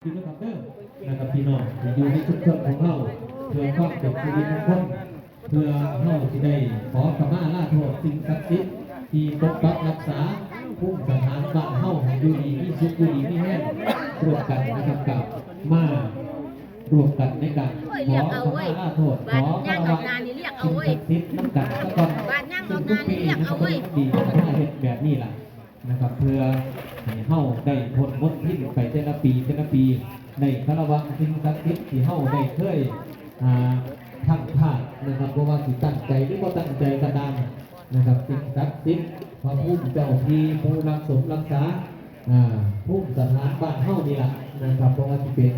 พี่น้องเด้อนะครับพี่น้องอยู่ในชุมชนของเราเพื่อความเป็นสิริมงคลเพื่อเราที่ได้ขอขมาลาโทษสิ่งศักดิ์สิทธิ์ที่ปกปักรักษาภูมิสถานบ้านเฮาให้อยู่ดีมีสุขอยู่ดีมีแห้งร่วมกันนะครับกับมารวมกันในการขอขมาลาโทษขอขมาสิ่งศักดิ์สิทธิ์น้ำกันก็ต้องซึ่งทุกปีนะครับดีถ้าเหตุแบบนี้ล่ะนะครับเพื่อให้เฮาได้พ้นมดพิษไปแต่ละปีในคารวะสิ่งศักดิ์สิทธิ์ที่เฮาได้เคยทำพลาดนะครับเพราะว่าสิตั้งใจหรือบ่ตั้งใจก็ตามนะครับสิ่งศักดิ์สิทธิ์พระผู้เจ้าที่ผู้รักสมรักษาผู้สถานบ้านเฮานี่ล่ะนะครับเพราะว่าที่เป็น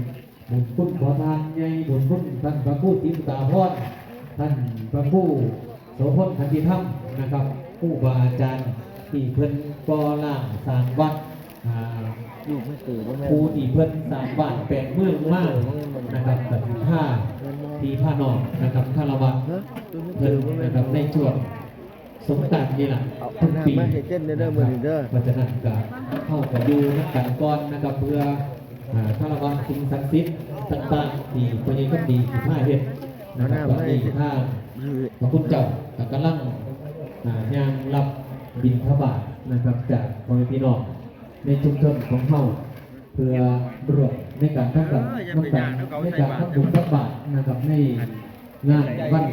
บุญคุณขอทานใหญ่บุญคุณท่านพระผู้ศรีสุตาภรณ์ท่านพระผู้โสพลขันธิธรรมนะครับผู้บาอาจารย์ที่เพิ่นก่อร่างสร้างวัดผู้ที่เพิ่นสร้างบ้านแปลงเมืองมากนะครับแบบท่าที่ท่านองนะครับคารวะเพิ่นนะครับในช่วงสงกรานต์นี่แหละทุกปีเพราะฉะนั้นก็เข้ากับดูนักการก่อนนะครับเพื่อคารวะสิ่งศักดิ์สิทธิ์ต่างๆที่พระเยซูดีที่ท่าเฮ็ดนะครับตอนนี้ท่าพระคุณเจ้ากำลังย่างรับบิณฑบาตนะครับจากพ่อแม่พี่น้องในชุมชนของเฮาเพื่อรวมในการทำบุญในการทำบุญตักบาตรนะครับในงานวัน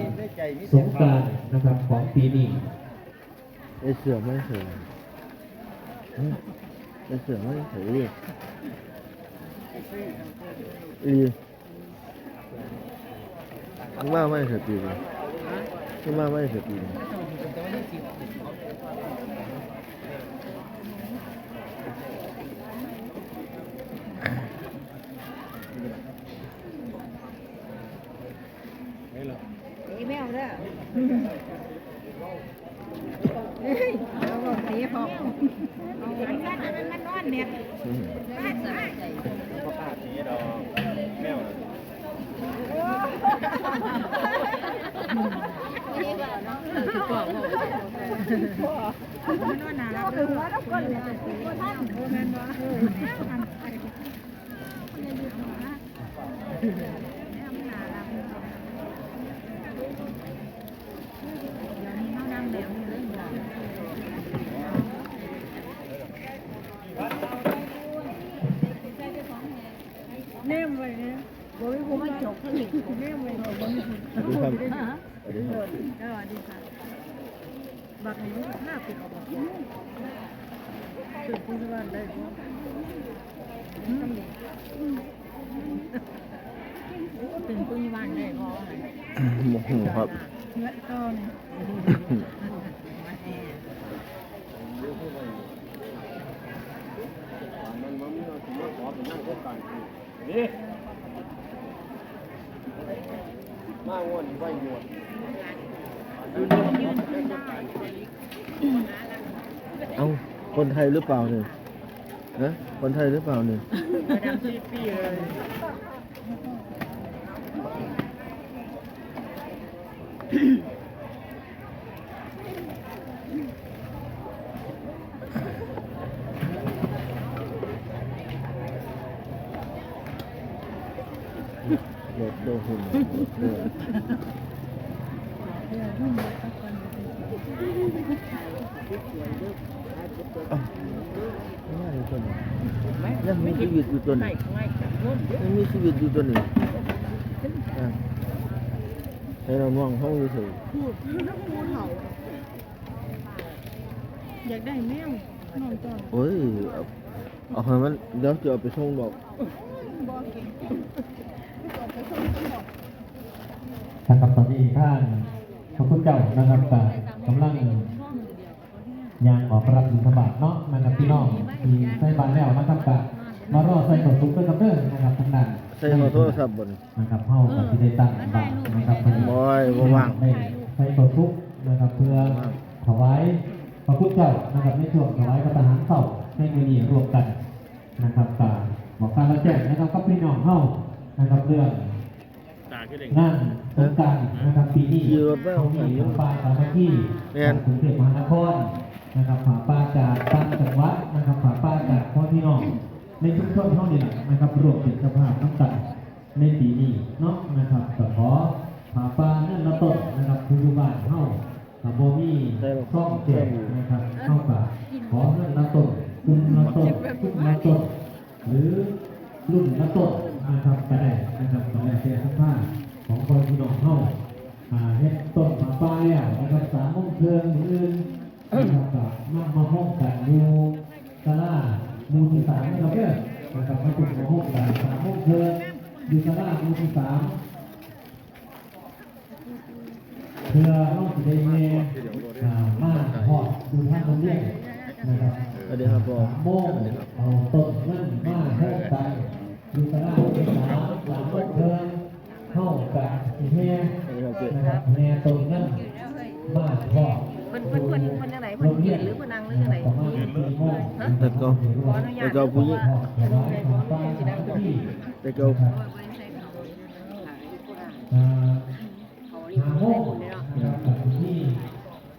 สงกรานต์นะครับของปีนี้เสือไม่เสือเสือไม่เสือเรียกมาไม่เสือปีเลยมาไม่เสือปีเลยแมวเด้อเฮ้ยเราบอกตีพอเอาอันนั้นมันนอนเนี่ยบ้านสายใจพ่อป้าตีดอกแมวนี่ว่าเนาะคือพ่อมันนอนหนาแล้วถึงว่าต้องก้นเลยท่านแม่นบ่เน่มเลยเนี่ยบ่มีผู้มาจบผลิตเน่มเลยบ่มีผู้พูดได้ฮะดีค่ะบักนี้ห้าปีออกมาตื่นผู้สวรรค์ได้บ่ตื่นผู้สวรรค์ได้บ่โมโหครับเงินต้นนี่มาวนไว้หมดเอ้าคนไทยหรือเปล่าเนี่ยนะคนไทยหรือเปล่าเนี่ยดำซีปี้เลยโดนหุ่นยังมีชีวิตอยู่ตัวหนึ่งยังมีชีวิตอยู่ตัวหนึ่งให้เรามองห้องดูสิอยากได้แมวน้องต้นโอ้ยเอาให้มันเดี๋ยวจะเอาไปส่งดอกนะครับตอนนี้ท่านพระคุณเจ้านะครับกำลังยางออกรับบิณฑบาตเนาะนะครับพี่น้องที่ใส่บาตรแล้วนะครับกะมารอใส่ขนมด้วยกันเด้อนะครับทางด้านใส่โทรศัพท์บนนะครับเฮากับที่ได้ตั้งบาตรนะครับบ่ว่างใส่ขนมนะครับเพื่อถวายพระคุณเจ้านะครับในช่วงถวายพระทหารเศร้าในมื้อนี้รวมกันนะครับบอกการละแจ้งนะครับกับพี่น้องเฮานะครับเรื่องงานสงกรานต์นะครับปีนี้เขามีป่าสามัคคีกรุงเทพมหานครนะครับป่าจากต่างจังหวัดนะครับป่าจากพ่อพี่น้อง ในชุมชนเท่านี้แหละนะครับรวมเป็นสภาพน้ำกันในปีนี้เนาะนะครับก็ขอผาปลาเนื่องละต้นนะครับผู้อยู่บ้านเฮากับโบมี่ซ่องเจ็ดนะครับเข้ากับขอเนื่องละต้นกลุ่มละต้นกลุ่มละต้นหรือรุ่นละต้นนะครับก็ได้นะครับก็ได้แต่สภาพของคนพี่น้องเฮาเฮ็ดต้นผาปลาแล้วนะครับ3 โมงเชิงอื่นนะครับก็นำมาห้องกันอยู่ศาลามูลที่3นะครับเด้อนะครับมาจุดมาห้องกัน3 โมงเชิงอยู่ศาลามูลที่3เพื่อเราจะได้เมมาหอดดูท่านตรงนี้นะครับ สวัสดีครับพ่อ โมงเอาต้นนั่นมาห้องกันอยู่ศาลามูลที่3 3 โมงเชิงเข้ากันแห่นะครับแห่ต้นนั่นมาหอด เพิ่นจังไดเพิ่นยืนหรือเพิ่นนั่งหรือจังไดฮะ แต่ก็ ขออนุญาต แต่ก็ผู้หญิง ขนมในบ่มีสิดังตัวนี้ แต่ก็ หาโมงนะครับที่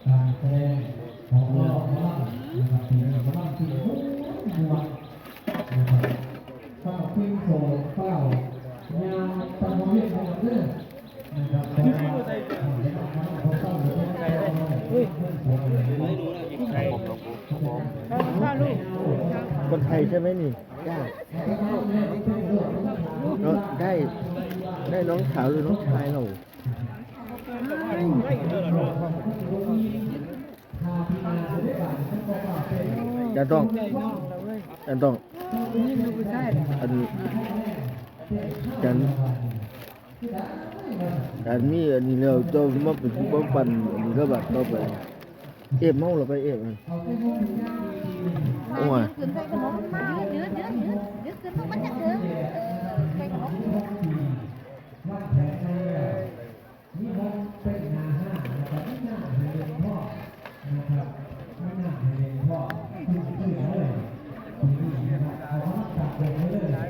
การแสดงของเรานะครับที่กำลังที่มุ่งมั่นนะครับข้าวปิ้งโซ่ข้าวยาตะมเรียนของเรื่องนะครับแต่ว่าเขาต้องเรียนเฮ้ยคนไทยใช่ไหมนี่ได้ได้น้องสาวหรือน้องชายเราจะต้องอันกันมีอันนี้เราจะมาเป็นผู้ป้องกันอันนี้ก็แบบต่อไปเอฟเมาหรือไปเอฟมันโอ้ย ขึ้นใส่ขนมมายืดขึ้นมันจะเด้อใส่ขนม นี่มันเป็นหน้าห้านะครับหน้าให้เรียนพ่อนะครับหน้าให้เรียนพ่อขึ้นเลยนี่นะครับเอาตัดเลยเลย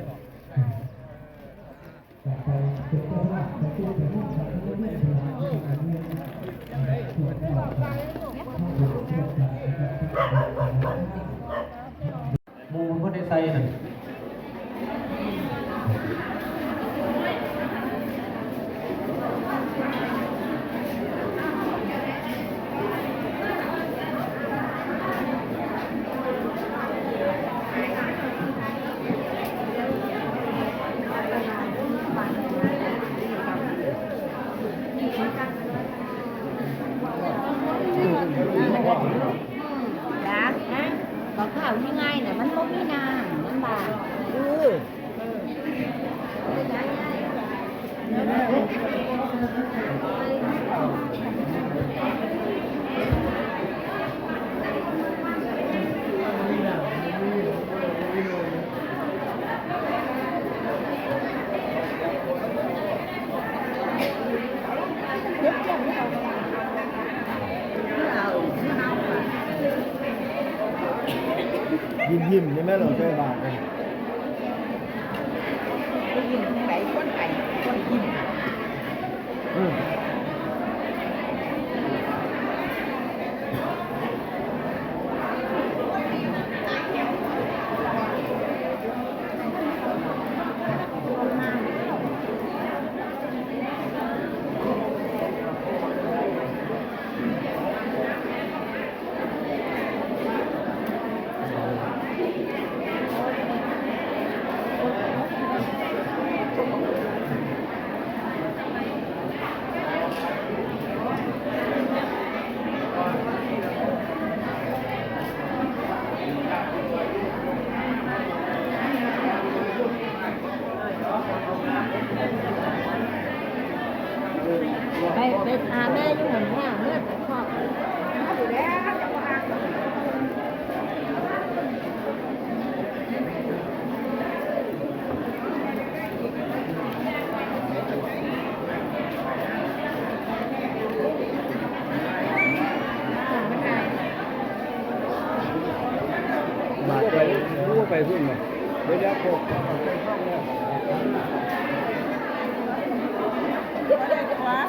ตัดไปเก็บตัวละไปตู้ไปห้องตัดไปเรื่อยๆไปเรื่อยๆตรวจสอบมูลก็ได้ใส่หนึ่งจ้าบอกข้าวยังไงน่ะมันบ่มีน้ำมันบาดยิ้มใช่ไหมเราใช่บาทเลย ยิ้มไหนคนไก่คนยิ้ม ไปหาแม่อยู่เหมือนว่าเมื่อพ่ออยู่แล้วจะมาบาทไปรู้ว่าไปขึ้นไหมเดี๋ยวพวกไปห้องเนี่ย ว้า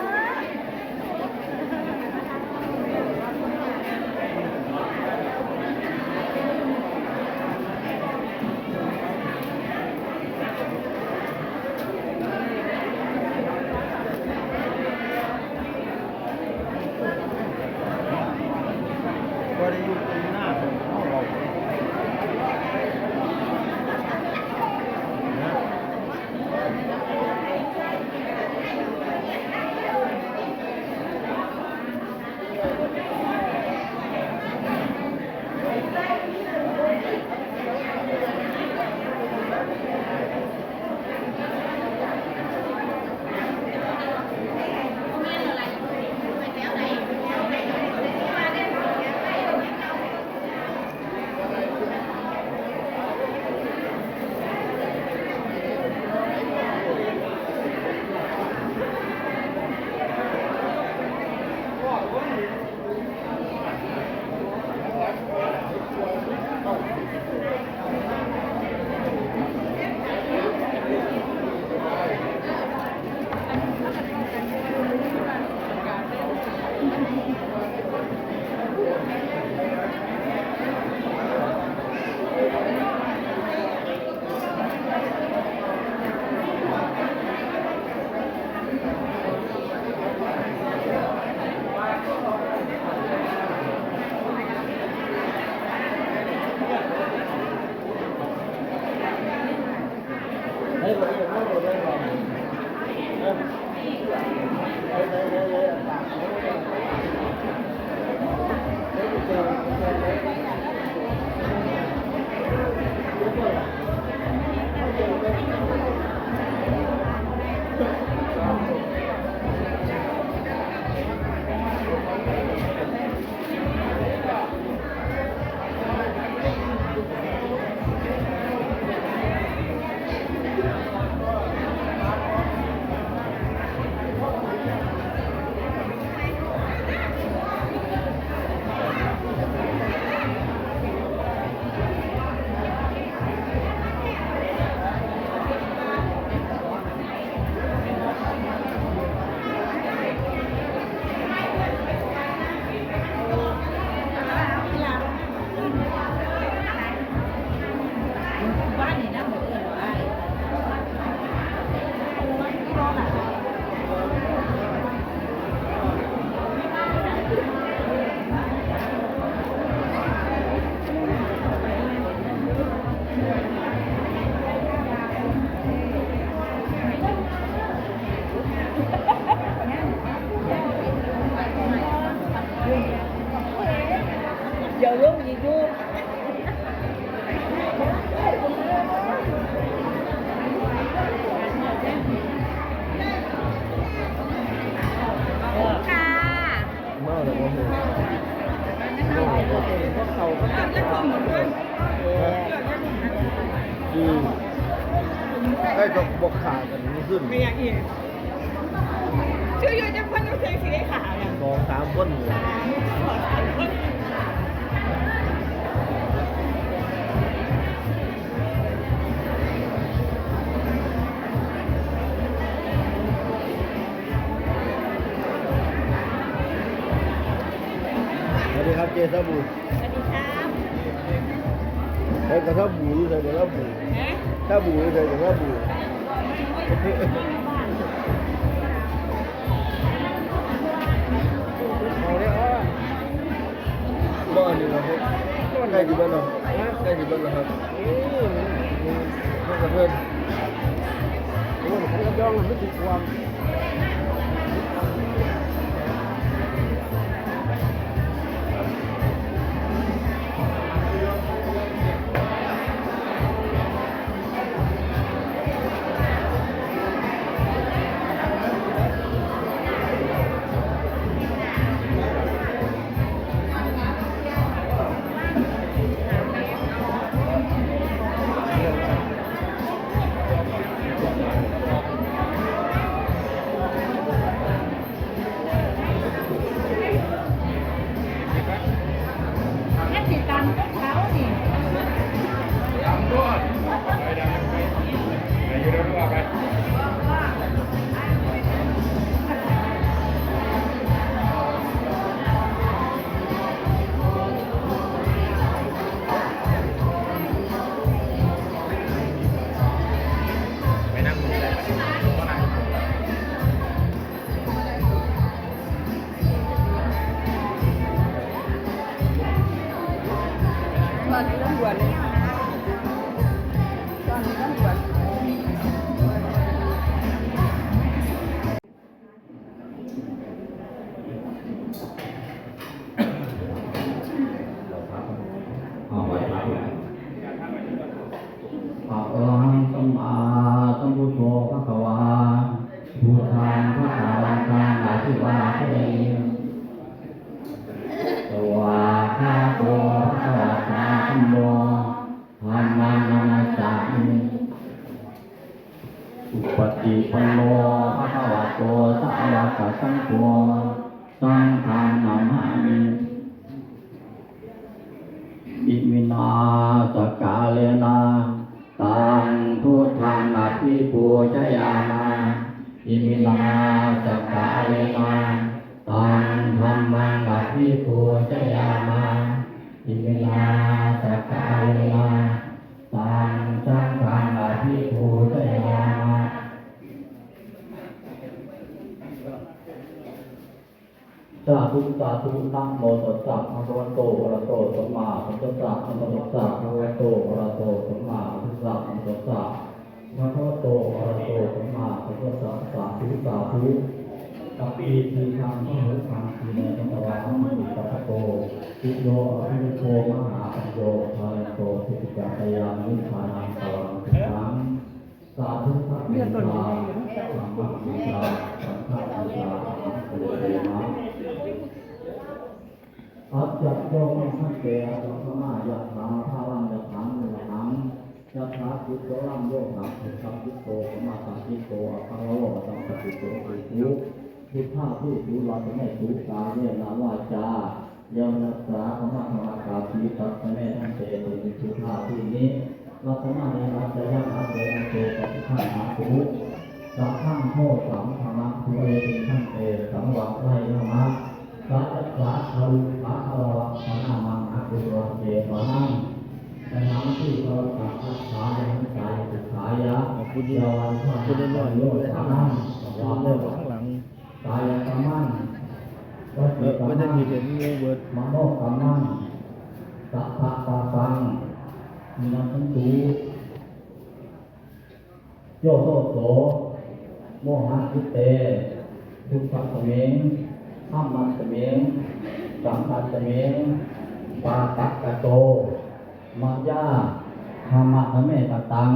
เดี๋ยวลูกยิงลูกค่ะ มาแล้วบ่ฮู้ เขาก็จะต้องเหมือนกัน ได้ก็บ่ขาดกันนี่ขึ้น ไม่อยากอีกชื่ออยู่จะพ้นต้องใช้สีขาวเนี่ย 2-3คนนี่ สวัสดีครับเจสบู สวัสดีครับ ใส่กระทะบูหรือใส่กระทะบู ฮะ ถ้าบูหรือใส่กระทะบูเอาเนี่ยบ้านนี่นะครับใกล้ที่บ้านเราใกล้ที่บ้านเราครับนี่กระเพื่อนโอ้ยผมกระยองไม่ติดความแค่ติดตามก็เขานี่ ตอนนี้ต้องบวชเลยตอนนี้ต้องบวช เอาไว้ครับอะระหังสัมมาสัมพุทโธภะคะวาพุทธังภะคะวันตังอะภิวาเทสวาคาโตภะคะวะตาธัมโมธัมมังนามัสสามิอุปฏิปันโนภะคะวะโตสาวกสังโฆสังฆังนามามิ อิมินาสกาเลนะตังพุทธังอภิปูชยามาอิมินาสกาเลนะตังธัมมังอภิปูชยามาอิมินาสกาเลนะตังสังฆังอภิปูชยามา สาธุสาธุนะโมตัสสะภะคะวะโตอะระหะโตสัมมาสัมพุทธัสสะนะโมตัสสะภะคะวะโตอะระหะโตสัมมาสัมพุทธัสสะนะโมตัสสะ พระพุทธโตอะระโตสัมมาสัมพุทธัสสะสาธุสาธุกัปปีทีทางพระหุคังทีเนธรรมวานัมติปัสโตติโยอภิโภมหาปัญโยทายันโตสุขิจัตยานิพพานังตวังสุขังสาธุสัพพิทาสัมมาทิฏฐาสัมภะทิฏฐาสัมภะเทนะอัจฉริโยมสังเกตสัมภมายะถาภาวังยะถังมุหังยะถาจิตโตรังโยหังสุขังจิตโตสมาสังจิตโตอะคังโลสัมปติโตสุขุพุทธะผู้ดูเราจะไม่ถูกกายเนี่ยละวาจายังรักษาธรรมะธรรมกาชีตัดแม่ทั้งเตตุนิพุทธะที่นี้ลักษณะในรัชยะอาเตอันโตปฏิฆาหาภูสังฆังโหสัมธรรมะภูเรติทั้งเตสังวังไลธรรมะสัจจะทารุภะอรวังพนามังอาคุโรเจวะนังในน้ำที่เราตักรักษาในทั้งกายสุขายะ คุณดี ยาวันพระ คุณได้น้อย โย เลย สา ข้างหลั นั ง งวา เริ่ โม มข้างหลัง กายกรรมันวัจิกรร ไม่ มั ได้ น มีเห็นงูเบิด มโนกรรมันสัพพะปาปังมีนันทันตูโยโสโสโมหะคิเตทุกขะเมงห้ามมันเมงสังฆะเมงปาตักกะโตมายาธรรมะเมตตัง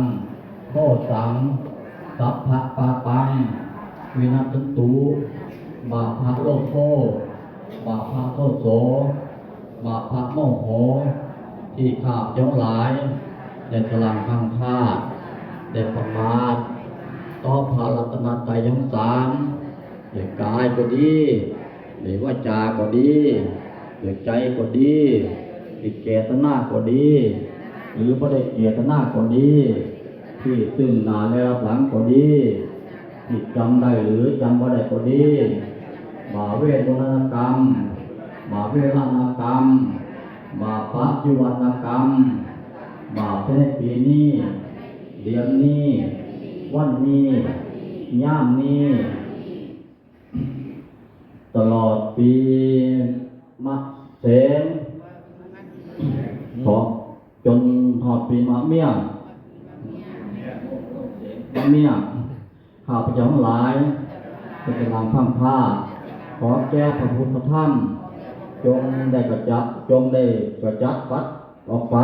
โคสังสัพพะปาปังวินัสตุบาภะโลโภบาภะโทโสบาภะโมโหที่ขาบย้องหลายเด็ดกำลังข้างพาดเด็ดประมาทต่อภารัตนตรัยทั้งสามเด็ดกายก็ดีเด็ดวาจาก็ดีเด็ดใจก็ดีติดเจตนาก็ดี หรือบ่ได้เจตนาก็ดีที่ซึ่งหน้าและรับหลังก็ดีที่จำได้หรือจำบ่ได้ก็ดีบาเวทนกรรมบาเวรณกรรมบาปัจจุบันกรรมบาในปีนี้เดือนนี้วันนี้ย่ามนี้ตลอดปีมะเสงขอจนหอดปีมะเมี่ยงข้าพเจ้าทั้งหลายเป็นกำลังพังผ้าขอแก้พระพุทธธรรมจงได้กระจัดปัดออกไป